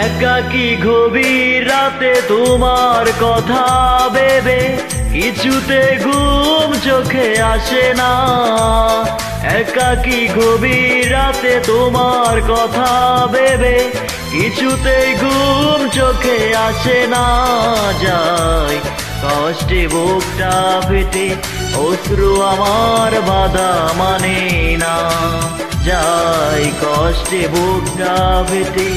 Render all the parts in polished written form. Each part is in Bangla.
একাকী গভীর রাতে তোমার কথা ভেবে কিছুতে ঘুম চোখে আসে না। একাকী গভীর রাতে তোমার কথা ভেবে কিছুতে ঘুম চোখে আসে না। যায় কষ্টে বুকটা ফেটে অশ্রু আমার বাধা মানে না। যায় কষ্টে বুকটা ফেটে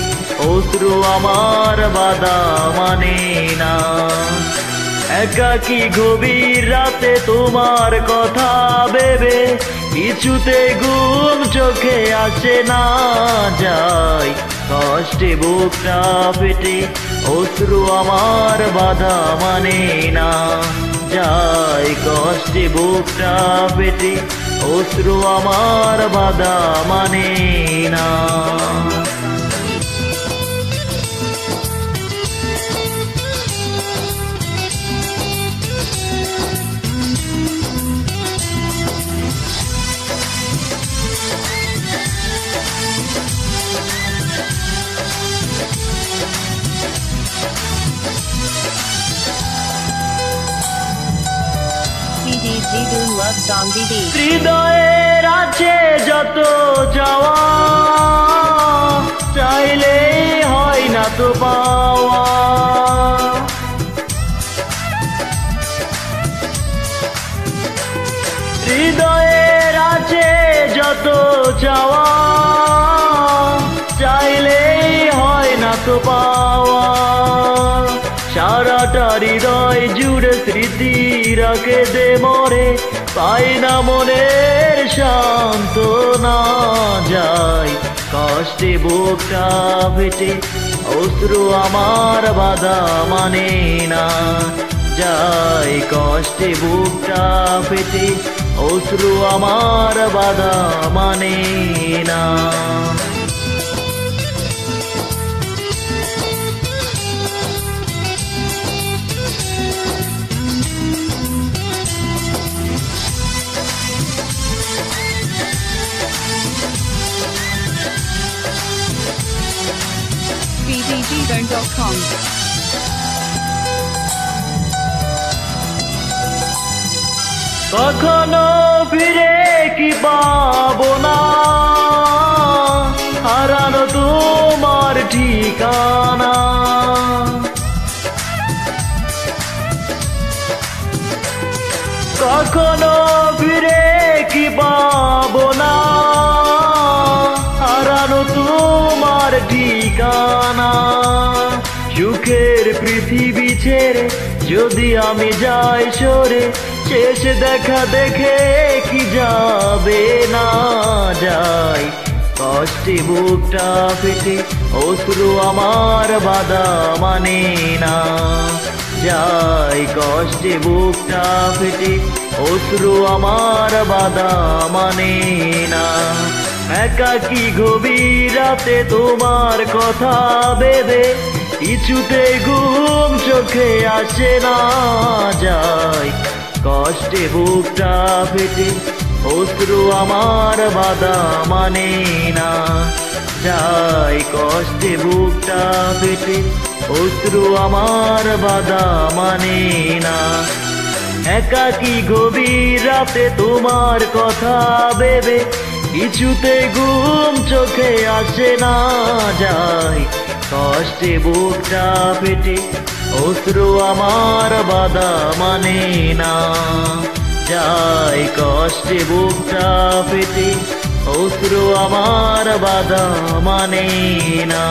অশ্রু আমার বাধা মানে না। একাকী গভীর রাতে তোমার কথা ভেবে কিছুতে ঘুম চোখে আসে না। যায় কষ্টে বুকটা ফেটে অশ্রু আমার বাধা মানে না। যায় কষ্টে বুকটা ফেটে অশ্রু আমার বাধা মানে না। হৃদয়ের আছে যত চাওয়া, চাইলে হয় না তো পাওয়া। হৃদয়ের আছে যত চাওয়া, চাইলে হয় না তো পাওয়া। সারাটা হৃদয় জুড়ে স্মৃতি রাখে দে মরে, পাই না মনের সান্ত্বনা। যায় কষ্টে বুকটা ফেটে অশ্রু আমার বাধা মানে না। যায় কষ্টে বুকটা ফেটে অশ্রু আমার বাধা মানে না। bdgburn.com কখনো ফিরে কি পাবো না, হারানো তোমার ঠিকানা। কখনো ফিরে কি পাবো না, হারানো তোমার ঠিকানা। সুখের পৃথিবী ছেড়ে যদি আমি যাই সরে, শেষ দেখা দেখে কি যাবে না। যায় কষ্টে বুকটা ফেটে অশ্রু আমার বাধা মানে না। যায় কষ্টে বুকটা ফেটে অশ্রু আমার বাধা মানে না। একাকী গভীর রাতে তোমার কথা ভেবে কিছুতে ঘুম চোখে আসে না। যায় কষ্টে বুকটা ফেটে অশ্রু আমার বাধা মানে না। যায় কষ্টে বুকটা ফেটে অশ্রু আমার বাধা মানে না। একাকী গভীর রাতে তোমার কথা ভেবে কিছুতে ঘুম চোখে আসে না। যায় কষ্টে বুকটা ফেটে অশ্রু আমার বাধা মানে না। যায় কষ্টে বুকটা ফেটে অশ্রু আমার বাধা মানে না।